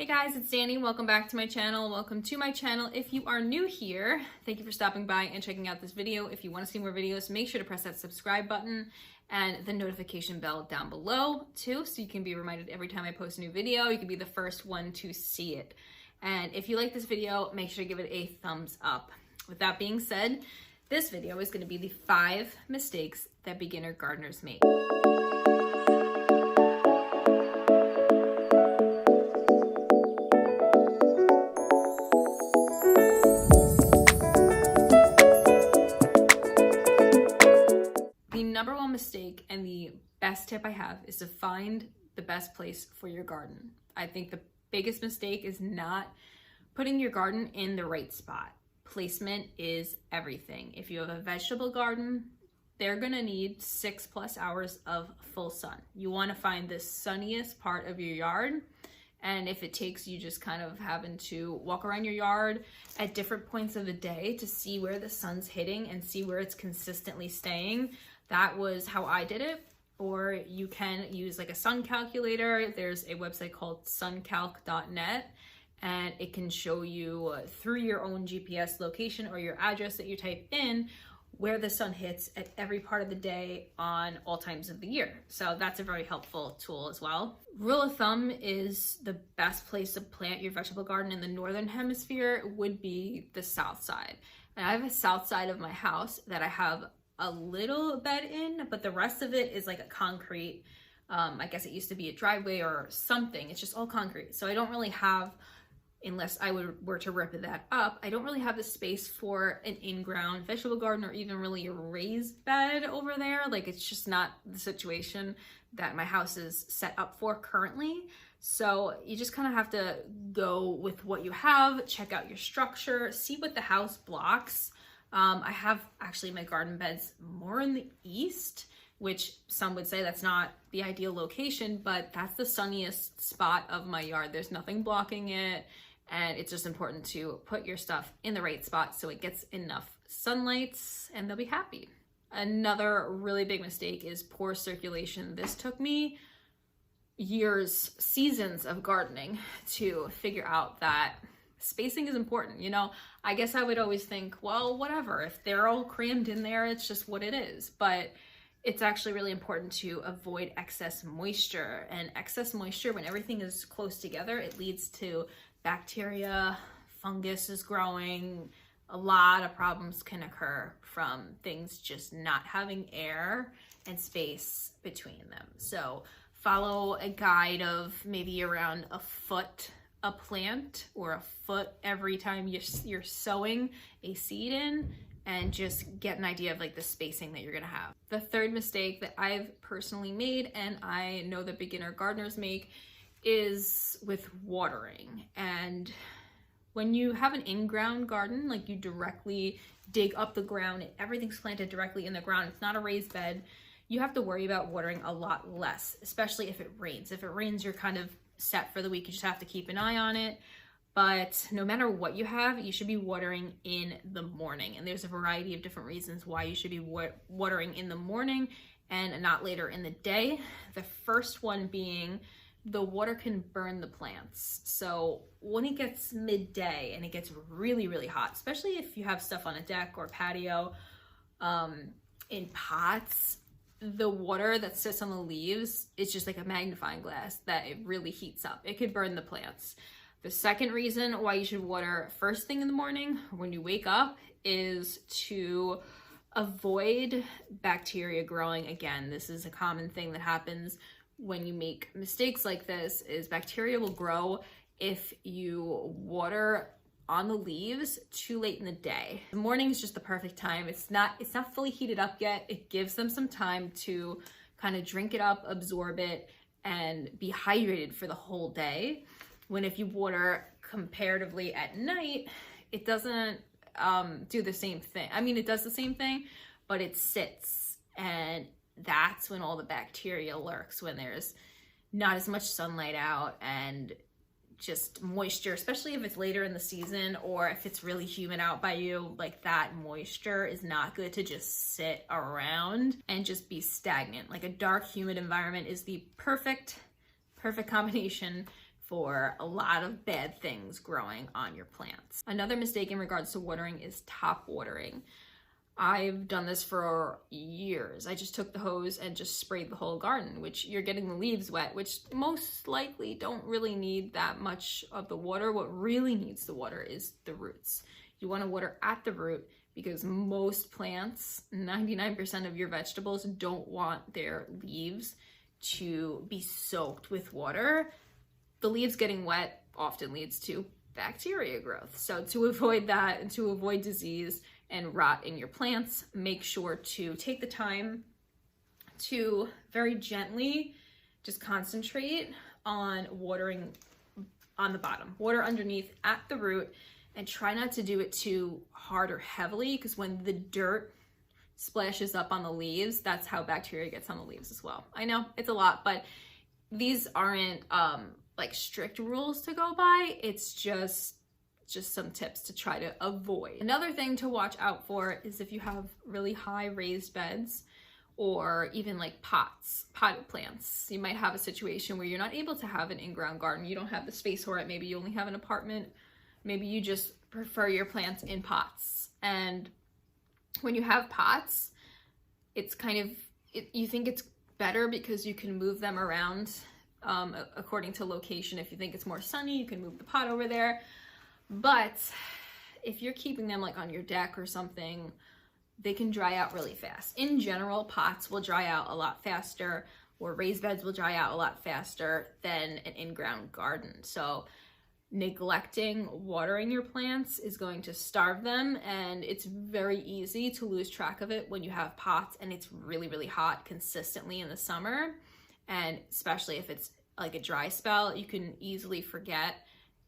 Hey guys, it's Danny. Welcome back to my channel. Welcome to my channel. If you are new here, thank you for stopping by and checking out this video. If you want to see more videos, make sure to press that subscribe button and the notification bell down below too, so you can be reminded every time I post a new video. You can be the first one to see it. And if you like this video, make sure to give it a thumbs up. With that being said, this video is going to be the 5 mistakes that beginner gardeners make. Number one mistake and the best tip I have is to find the best place for your garden. I think the biggest mistake is not putting your garden in the right spot. Placement is everything. If you have a vegetable garden, they're gonna need 6+ hours of full sun. You wanna find the sunniest part of your yard, and if it takes you just kind of having to walk around your yard at different points of the day to see where the sun's hitting and see where it's consistently staying, that was how I did it. Or you can use like a sun calculator. There's a website called suncalc.net, and it can show you through your own GPS location or your address that you type in where the sun hits at every part of the day on all times of the year. So that's a very helpful tool as well. Rule of thumb is the best place to plant your vegetable garden in the northern hemisphere would be the south side. And I have a south side of my house that I have a little bed in, but the rest of it is like a concrete, I guess it used to be a driveway or something. It's just all concrete. So I don't really have, unless I were to rip that up, I don't really have the space for an in-ground vegetable garden or even really a raised bed over there. Like, it's just not the situation that my house is set up for currently. So you just kind of have to go with what you have, check out your structure, see what the house blocks. I have actually my garden beds more in the east, which some would say that's not the ideal location, but that's the sunniest spot of my yard. There's nothing blocking it, and it's just important to put your stuff in the right spot so it gets enough sunlight and they'll be happy. Another really big mistake is poor circulation. This took me years, seasons of gardening to figure out that spacing is important. You know, I guess I would always think, well, whatever, if they're all crammed in there, it's just what it is. But it's actually really important to avoid excess moisture. And excess moisture, when everything is close together, it leads to bacteria, fungus is growing. A lot of problems can occur from things just not having air and space between them. So follow a guide of maybe around a foot a plant or a foot every time you're sowing a seed in, and just get an idea of like the spacing that you're gonna have. The third mistake that I've personally made, and I know that beginner gardeners make, is with watering. And when you have an in-ground garden, like you directly dig up the ground and everything's planted directly in the ground, it's not a raised bed, you have to worry about watering a lot less, especially if it rains. If it rains, you're kind of set for the week. You just have to keep an eye on it. But no matter what you have, you should be watering in the morning. And there's a variety of different reasons why you should be watering in the morning and not later in the day. The first one being the water can burn the plants. So when it gets midday and it gets really, really hot, especially if you have stuff on a deck or patio, in pots, the water that sits on the leaves is just like a magnifying glass that it really heats up. It could burn the plants. The second reason why you should water first thing in the morning when you wake up is to avoid bacteria growing. Again, this is a common thing that happens when you make mistakes like this, is bacteria will grow if you water on the leaves too late in the day. The morning is just the perfect time. It's not fully heated up yet. It gives them some time to kind of drink it up, absorb it, and be hydrated for the whole day. When if you water comparatively at night, it doesn't do the same thing. I mean, it does the same thing, but it sits, and that's when all the bacteria lurks, when there's not as much sunlight out and just moisture, especially if it's later in the season or if it's really humid out by you. Like, that moisture is not good to just sit around and just be stagnant. Like, a dark, humid environment is the perfect combination for a lot of bad things growing on your plants. Another mistake in regards to watering is top watering. I've done this for years. I just took the hose and just sprayed the whole garden, which you're getting the leaves wet, which most likely don't really need that much of the water. What really needs the water is the roots. You want to water at the root because most plants, 99% of your vegetables, don't want their leaves to be soaked with water. The leaves getting wet often leads to bacteria growth. So to avoid that and to avoid disease and rot in your plants, make sure to take the time to very gently just concentrate on watering on the bottom. Water underneath at the root, and try not to do it too hard or heavily, because when the dirt splashes up on the leaves, that's how bacteria gets on the leaves as well. I know it's a lot, but these aren't like strict rules to go by. It's just some tips to try to avoid. Another thing to watch out for is if you have really high raised beds or even like potted plants. You might have a situation where you're not able to have an in-ground garden. You don't have the space for it. Maybe you only have an apartment. Maybe you just prefer your plants in pots. And when you have pots, it's kind of, you think it's better because you can move them around according to location. If you think it's more sunny, you can move the pot over there. But if you're keeping them like on your deck or something, they can dry out really fast. In general, pots will dry out a lot faster, or raised beds will dry out a lot faster than an in-ground garden. So neglecting watering your plants is going to starve them, and it's very easy to lose track of it when you have pots and it's really, really hot consistently in the summer. And especially if it's like a dry spell, you can easily forget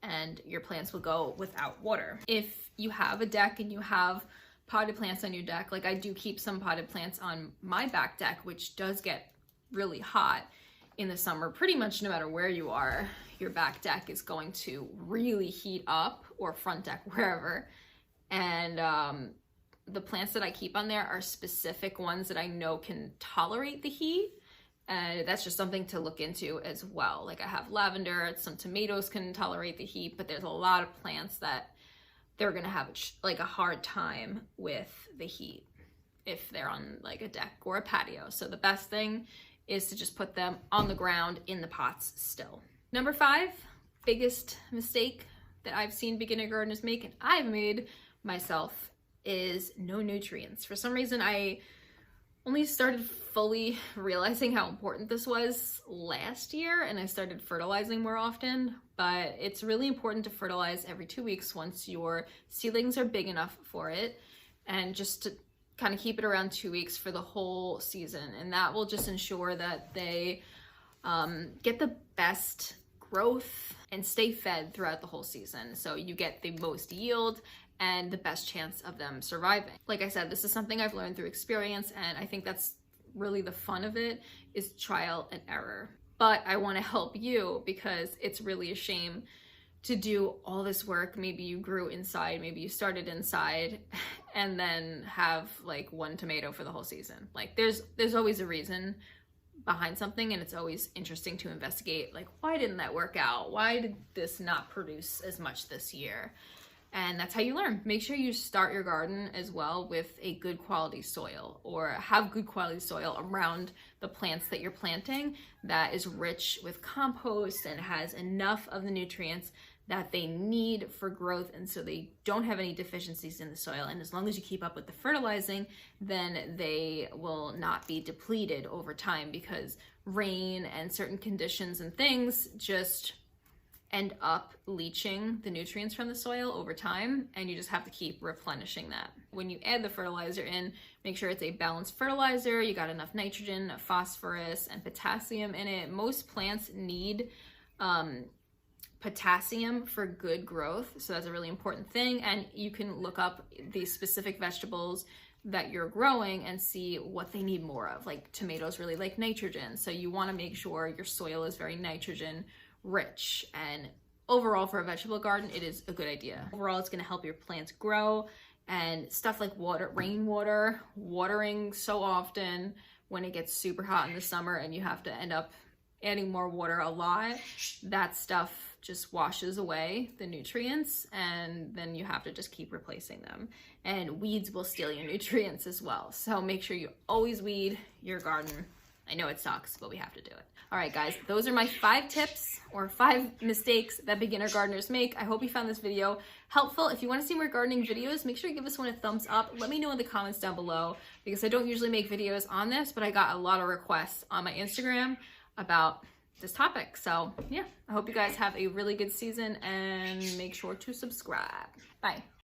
and your plants will go without water. If you have a deck and you have potted plants on your deck, like I do keep some potted plants on my back deck, which does get really hot in the summer. Pretty much no matter where you are, your back deck is going to really heat up, or front deck, wherever. And the plants that I keep on there are specific ones that I know can tolerate the heat. And that's just something to look into as well. Like I have lavender, some tomatoes can tolerate the heat, but there's a lot of plants that they're gonna have like a hard time with the heat if they're on like a deck or a patio. So the best thing is to just put them on the ground in the pots still. Number 5, biggest mistake that I've seen beginner gardeners make, and I've made myself, is no nutrients. For some reason, I only started fully realizing how important this was last year, and I started fertilizing more often. But it's really important to fertilize every 2 weeks once your seedlings are big enough for it, and just to kind of keep it around 2 weeks for the whole season. And that will just ensure that they get the best growth and stay fed throughout the whole season. So you get the most yield and the best chance of them surviving. Like I said, this is something I've learned through experience, and I think that's really the fun of it, is trial and error. But I want to help you, because it's really a shame to do all this work. Maybe you grew inside, maybe you started inside, and then have like 1 tomato for the whole season. Like there's always a reason behind something, and it's always interesting to investigate, like, why didn't that work out? Why did this not produce as much this year? And that's how you learn. Make sure you start your garden as well with a good quality soil, or have good quality soil around the plants that you're planting that is rich with compost and has enough of the nutrients that they need for growth, and so they don't have any deficiencies in the soil. And as long as you keep up with the fertilizing, then they will not be depleted over time, because rain and certain conditions and things just end up leaching the nutrients from the soil over time, and you just have to keep replenishing that. When you add the fertilizer in, make sure it's a balanced fertilizer. You got enough nitrogen, phosphorus, and potassium in it. Most plants need potassium for good growth, so that's a really important thing. And you can look up the specific vegetables that you're growing and see what they need more of. Like tomatoes really like nitrogen, so you want to make sure your soil is very nitrogen rich. And overall, for a vegetable garden, it is a good idea. Overall, it's going to help your plants grow. And stuff like rainwater, watering so often when it gets super hot in the summer and you have to end up adding more water a lot, that stuff just washes away the nutrients, and then you have to just keep replacing them. And weeds will steal your nutrients as well. So make sure you always weed your garden. I know it sucks, but we have to do it. All right, guys, those are my 5 tips or 5 mistakes that beginner gardeners make. I hope you found this video helpful. If you want to see more gardening videos, make sure you give this one a thumbs up. Let me know in the comments down below, because I don't usually make videos on this, but I got a lot of requests on my Instagram about this topic. So yeah, I hope you guys have a really good season, and make sure to subscribe. Bye.